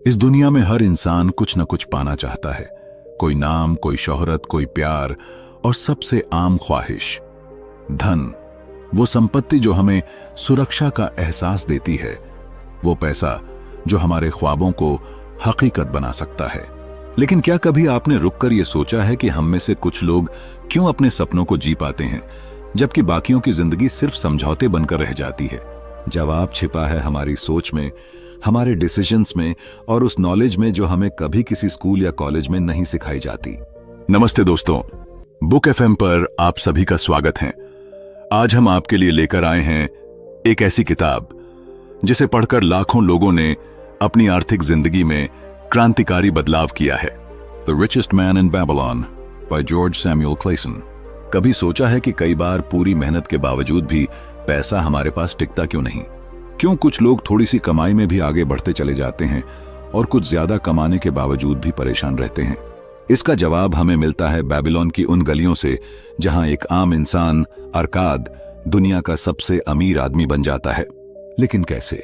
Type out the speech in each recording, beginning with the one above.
इस दुनिया में हर इंसान कुछ न कुछ पाना चाहता है। कोई नाम, कोई शोहरत, कोई प्यार और सबसे आम ख्वाहिश धन। वो संपत्ति जो हमें सुरक्षा का एहसास देती है, वो पैसा जो हमारे ख्वाबों को हकीकत बना सकता है। लेकिन क्या कभी आपने रुककर ये सोचा है कि हम में से कुछ लोग क्यों अपने सपनों को जी पाते हैं जबकि बाकियों की जिंदगी सिर्फ समझौते बनकर रह जाती है? जवाब छिपा है हमारी सोच में, हमारे डिसीजंस में और उस नॉलेज में जो हमें कभी किसी स्कूल या कॉलेज में नहीं सिखाई जाती। नमस्ते दोस्तों, बुक एफएम पर आप सभी का स्वागत है। आज हम आपके लिए लेकर आए हैं एक ऐसी किताब जिसे पढ़कर लाखों लोगों ने अपनी आर्थिक जिंदगी में क्रांतिकारी बदलाव किया है। The richest man in Babylon by George Samuel Klaassen. कभी सोचा है कि कई बार पूरी मेहनत के बावजूद भी पैसा हमारे पास टिकता क्यों नहीं? क्यों कुछ लोग थोड़ी सी कमाई में भी आगे बढ़ते चले जाते हैं और कुछ ज्यादा कमाने के बावजूद भी परेशान रहते हैं? इसका जवाब हमें मिलता है बेबीलोन की उन गलियों से जहां एक आम इंसान अरकाद दुनिया का सबसे अमीर आदमी बन जाता है। लेकिन कैसे?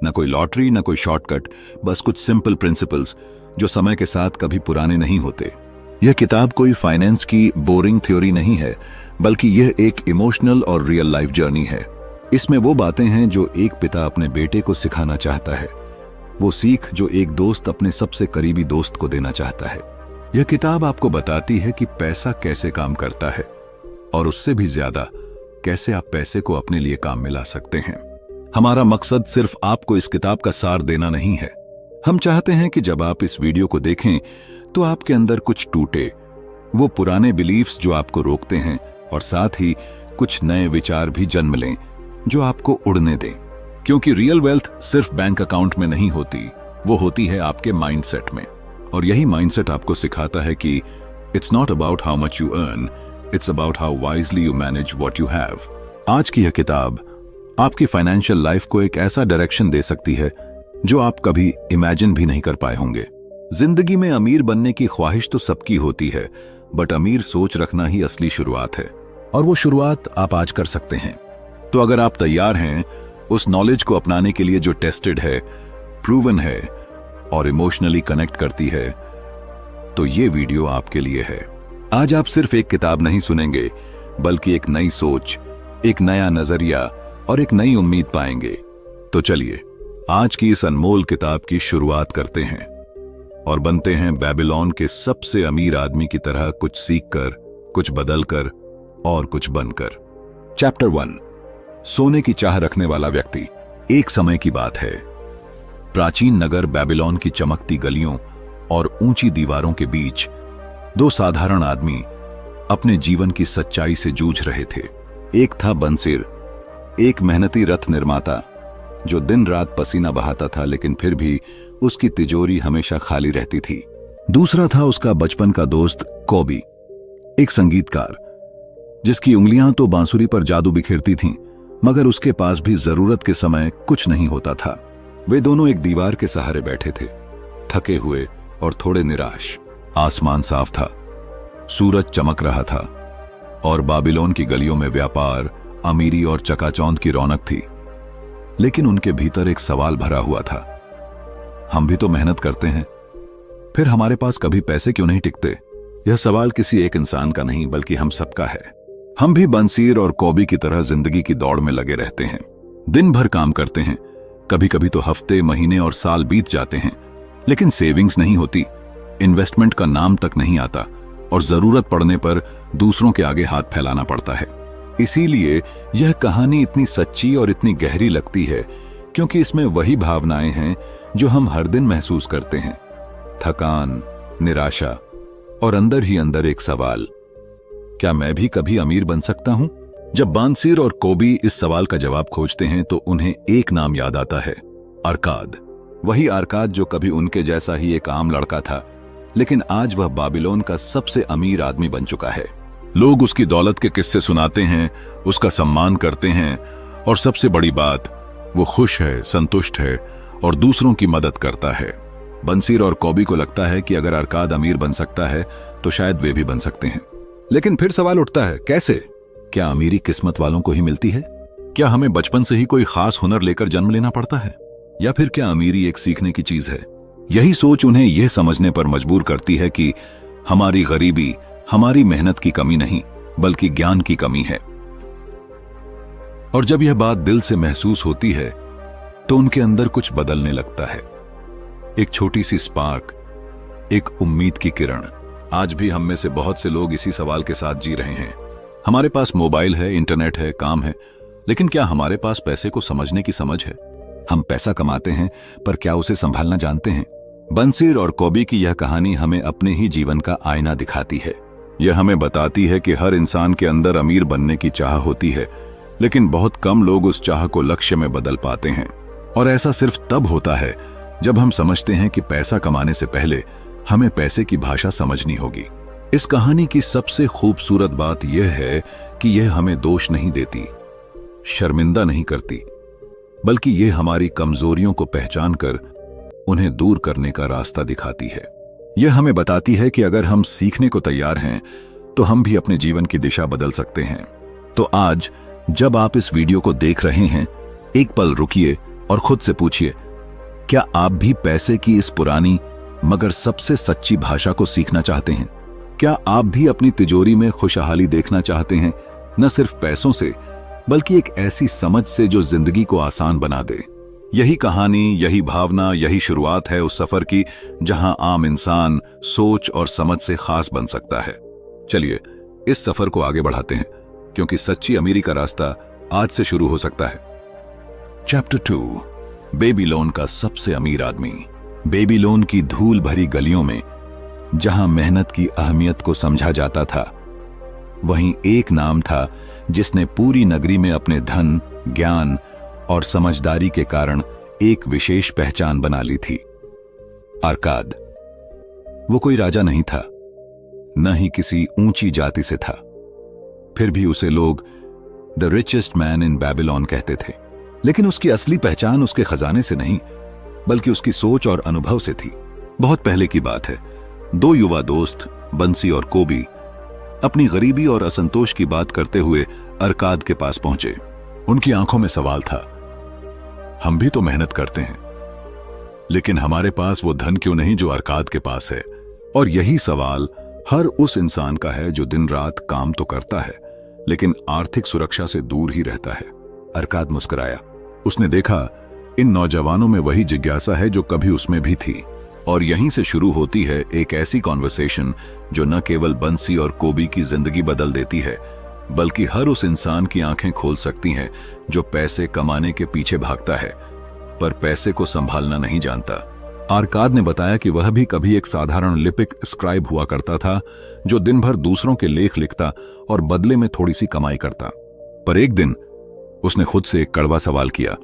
न कोई लॉटरी, न कोई शॉर्टकट, बस कुछ सिंपल प्रिंसिपल्स जो समय के साथ कभी पुराने नहीं होते। यह किताब कोई फाइनेंस की बोरिंग थ्योरी नहीं है, बल्कि यह एक इमोशनल और रियल लाइफ जर्नी है। इसमें वो बातें हैं जो एक पिता अपने बेटे को सिखाना चाहता है, वो सीख जो एक दोस्त अपने सबसे करीबी दोस्त को देना चाहता है। यह किताब आपको बताती है कि पैसा कैसे काम करता है और उससे भी ज्यादा कैसे आप पैसे को अपने लिए काम में ला सकते हैं। हमारा मकसद सिर्फ आपको इस किताब का सार देना नहीं है। हम चाहते हैं कि जब आप इस वीडियो को देखें तो आपके अंदर कुछ टूटे, वो पुराने बिलीफ्स जो आपको रोकते हैं, और साथ ही कुछ नए विचार भी जन्म लें जो आपको उड़ने दें। क्योंकि रियल वेल्थ सिर्फ बैंक अकाउंट में नहीं होती, वो होती है आपके माइंडसेट में। और यही माइंडसेट आपको सिखाता है कि it's not about how much you earn, it's about how wisely you manage what you have. आज की यह किताब आपकी फाइनेंशियल लाइफ को एक ऐसा डायरेक्शन दे सकती है जो आप कभी इमेजिन भी नहीं कर पाए होंगे। जिंदगी में अमीर बनने की ख्वाहिश तो सबकी होती है, बट अमीर सोच रखना ही असली शुरुआत है, और वो शुरुआत आप आज कर सकते हैं। तो अगर आप तैयार हैं उस नॉलेज को अपनाने के लिए जो टेस्टेड है, प्रूवन है और इमोशनली कनेक्ट करती है, तो ये वीडियो आपके लिए है। आज आप सिर्फ एक किताब नहीं सुनेंगे, बल्कि एक नई सोच, एक नया नजरिया और एक नई उम्मीद पाएंगे। तो चलिए आज की इस अनमोल किताब की शुरुआत करते हैं और बनते हैं बेबीलोन के सबसे अमीर आदमी की तरह, कुछ सीखकर, कुछ बदलकर और कुछ बनकर। चैप्टर 1, सोने की चाह रखने वाला व्यक्ति। एक समय की बात है, प्राचीन नगर बेबीलोन की चमकती गलियों और ऊंची दीवारों के बीच दो साधारण आदमी अपने जीवन की सच्चाई से जूझ रहे थे। एक था बंसीर, एक मेहनती रथ निर्माता जो दिन रात पसीना बहाता था, लेकिन फिर भी उसकी तिजोरी हमेशा खाली रहती थी। दूसरा था उसका बचपन का दोस्त कोबी, एक संगीतकार जिसकी उंगलियां तो बांसुरी पर जादू बिखेरती थीं, मगर उसके पास भी जरूरत के समय कुछ नहीं होता था। वे दोनों एक दीवार के सहारे बैठे थे, थके हुए और थोड़े निराश। आसमान साफ था, सूरज चमक रहा था और बाबिलोन की गलियों में व्यापार, अमीरी और चकाचौंध की रौनक थी। लेकिन उनके भीतर एक सवाल भरा हुआ था, हम भी तो मेहनत करते हैं, फिर हमारे पास कभी पैसे क्यों नहीं टिकते? यह सवाल किसी एक इंसान का नहीं, बल्कि हम सबका है। हम भी बंसीर और कॉबी की तरह जिंदगी की दौड़ में लगे रहते हैं। दिन भर काम करते हैं, कभी कभी तो हफ्ते, महीने और साल बीत जाते हैं, लेकिन सेविंग्स नहीं होती, इन्वेस्टमेंट का नाम तक नहीं आता और जरूरत पड़ने पर दूसरों के आगे हाथ फैलाना पड़ता है। इसीलिए यह कहानी इतनी सच्ची और इतनी गहरी लगती है, क्योंकि इसमें वही भावनाएं हैं जो हम हर दिन महसूस करते हैं। थकान, निराशा और अंदर ही अंदर एक सवाल, क्या मैं भी कभी अमीर बन सकता हूं? जब बांसीर और कोबी इस सवाल का जवाब खोजते हैं तो उन्हें एक नाम याद आता है, अरकाद। वही अरकाद जो कभी उनके जैसा ही एक आम लड़का था, लेकिन आज वह बाबिलोन का सबसे अमीर आदमी बन चुका है। लोग उसकी दौलत के किस्से सुनाते हैं, उसका सम्मान करते हैं, और सबसे बड़ी बात, वो खुश है, संतुष्ट है और दूसरों की मदद करता है। बंसीर और कॉबी को लगता है कि अगर अरकाद अमीर बन सकता है तो शायद वे भी बन सकते हैं। लेकिन फिर सवाल उठता है, कैसे? क्या अमीरी किस्मत वालों को ही मिलती है? क्या हमें बचपन से ही कोई खास हुनर लेकर जन्म लेना पड़ता है? या फिर क्या अमीरी एक सीखने की चीज है? यही सोच उन्हें यह समझने पर मजबूर करती है कि हमारी गरीबी हमारी मेहनत की कमी नहीं बल्कि ज्ञान की कमी है। और जब यह बात दिल से महसूस होती है तो उनके अंदर कुछ बदलने लगता है। एक छोटी सी स्पार्क, एक उम्मीद की किरण। आज भी हम में से बहुत से लोग इसी सवाल के साथ जी रहे हैं। हमारे पास मोबाइल है, इंटरनेट है, काम है, लेकिन क्या हमारे पास पैसे को समझने की समझ है? हम पैसा कमाते हैं पर क्या उसे संभालना जानते हैं? बंसी और कोबी की यह कहानी हमें अपने ही जीवन का आईना दिखाती है। यह हमें बताती है कि हर इंसान के अंदर अमीर बनने की चाह होती है, लेकिन बहुत कम लोग उस चाह को लक्ष्य में बदल पाते हैं। और ऐसा सिर्फ तब होता है जब हम समझते हैं कि पैसा कमाने से पहले हमें पैसे की भाषा समझनी होगी। इस कहानी की सबसे खूबसूरत बात यह है कि यह हमें दोष नहीं देती, शर्मिंदा नहीं करती, बल्कि यह हमारी कमजोरियों को पहचान कर उन्हें दूर करने का रास्ता दिखाती है। यह हमें बताती है कि अगर हम सीखने को तैयार हैं तो हम भी अपने जीवन की दिशा बदल सकते हैं। तो आज जब आप इस वीडियो को देख रहे हैं, एक पल रुकिए और खुद से पूछिए, क्या आप भी पैसे की इस पुरानी मगर सबसे सच्ची भाषा को सीखना चाहते हैं? क्या आप भी अपनी तिजोरी में खुशहाली देखना चाहते हैं, न सिर्फ पैसों से बल्कि एक ऐसी समझ से जो जिंदगी को आसान बना दे? यही कहानी, यही भावना, यही शुरुआत है उस सफर की जहां आम इंसान सोच और समझ से खास बन सकता है। चलिए इस सफर को आगे बढ़ाते हैं, क्योंकि सच्ची अमीरी का रास्ता आज से शुरू हो सकता है। चैप्टर 2, बेबीलोन का सबसे अमीर आदमी। बेबीलोन की धूल भरी गलियों में जहां मेहनत की अहमियत को समझा जाता था, वहीं एक नाम था जिसने पूरी नगरी में अपने धन, ज्ञान और समझदारी के कारण एक विशेष पहचान बना ली थी। अरकाद। वो कोई राजा नहीं था, न ही किसी ऊंची जाति से था, फिर भी उसे लोग the richest man in Babylon कहते थे। लेकिन उसकी असली पहचान उसके खजाने से नहीं बल्कि उसकी सोच और अनुभव से थी। बहुत पहले की बात है, दो युवा दोस्त बंसी और कोबी अपनी गरीबी और असंतोष की बात करते हुए अरकाद के पास पहुंचे। उनकी आंखों में सवाल था, हम भी तो मेहनत करते हैं, लेकिन हमारे पास वो धन क्यों नहीं जो अरकाद के पास है? और यही सवाल हर उस इंसान का है जो दिन रात काम तो करता है लेकिन आर्थिक सुरक्षा से दूर ही रहता है। अरकाद मुस्कुराया। उसने देखा इन नौजवानों में वही जिज्ञासा है जो कभी उसमें भी थी, और यहीं से शुरू होती है एक ऐसी कॉन्वर्सेशन जो न केवल बंसी और कोबी की जिंदगी बदल देती है बल्कि हर उस इंसान की आंखें खोल सकती हैं जो पैसे कमाने के पीछे भागता है पर पैसे को संभालना नहीं जानता। अरकाद ने बताया कि वह भी कभी एक साधारण लिपिक स्क्राइब हुआ करता था जो दिन भर दूसरों के लेख लिखता और बदले में थोड़ी सी कमाई करता। पर एक दिन उसने खुद से एक कड़वा सवाल किया,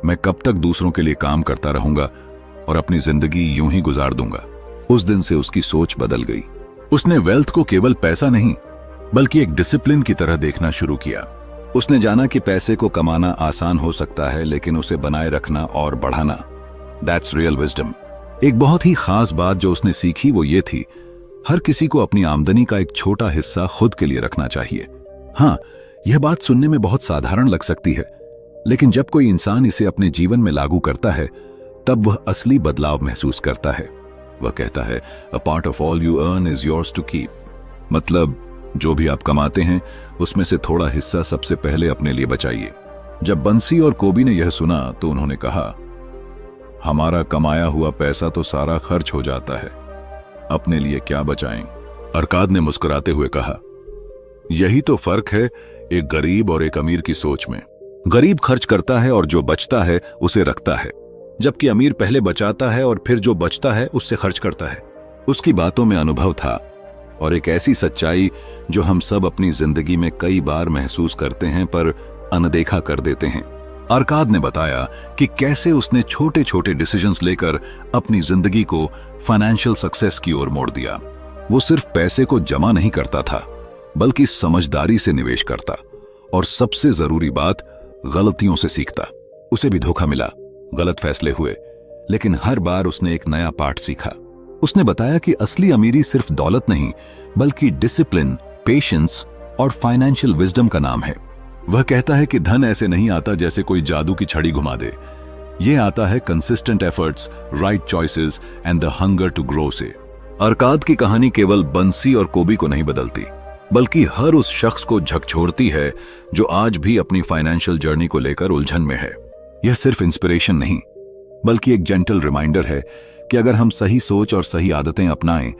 मैं कब तक दूसरों के लिए काम करता रहूंगा और अपनी जिंदगी यूं ही गुजार दूंगा? उस दिन से उसकी सोच बदल गई। उसने वेल्थ को केवल पैसा नहीं बल्कि एक डिसिप्लिन की तरह देखना शुरू किया। उसने जाना कि पैसे को कमाना आसान हो सकता है लेकिन उसे बनाए रखना और बढ़ाना, दैट्स रियल विजडम। एक बहुत ही खास बात जो उसने सीखी वो ये थी, हर किसी को अपनी आमदनी का एक छोटा हिस्सा खुद के लिए रखना चाहिए। हाँ, यह बात सुनने में बहुत साधारण लग सकती है, लेकिन जब कोई इंसान इसे अपने जीवन में लागू करता है तब वह असली बदलाव महसूस करता है। वह कहता है, a part of all you earn is yours to keep. मतलब जो भी आप कमाते हैं उसमें से थोड़ा हिस्सा सबसे पहले अपने लिए बचाइए। जब बंसी और कोबी ने यह सुना तो उन्होंने कहा, हमारा कमाया हुआ पैसा तो सारा खर्च हो जाता है, अपने लिए क्या बचाएं? अरकाद ने मुस्कुराते हुए कहा, यही तो फर्क है एक गरीब और एक अमीर की सोच में। गरीब खर्च करता है और जो बचता है उसे रखता है, जबकि अमीर पहले बचाता है और फिर जो बचता है उससे खर्च करता है। उसकी बातों में अनुभव था और एक ऐसी सच्चाई जो हम सब अपनी जिंदगी में कई बार महसूस करते हैं पर अनदेखा कर देते हैं। अरकाद ने बताया कि कैसे उसने छोटे छोटे डिसीजंस लेकर अपनी जिंदगी को फाइनेंशियल सक्सेस की ओर मोड़ दिया। वो सिर्फ पैसे को जमा नहीं करता था बल्कि समझदारी से निवेश करता, और सबसे जरूरी बात, गलतियों से सीखता। उसे भी धोखा मिला, गलत फैसले हुए, लेकिन हर बार उसने एक नया पाठ सीखा। उसने बताया कि असली अमीरी सिर्फ दौलत नहीं बल्कि डिसिप्लिन, पेशेंस और फाइनेंशियल विजडम का नाम है। वह कहता है कि धन ऐसे नहीं आता जैसे कोई जादू की छड़ी घुमा दे। ये आता है consistent efforts, right choices and the hunger to grow से। अरकाद की कहानी केवल बंसी और कोबी को नहीं बदलती, बल्कि हर उस शख्स को झकझोरती है जो आज भी अपनी फाइनेंशियल जर्नी को लेकर उलझन में है। यह सिर्फ इंस्पिरेशन नहीं, बल्कि एक जेंटल रिमाइंडर है कि अगर हम सही सोच और सही आदतें अपनाएं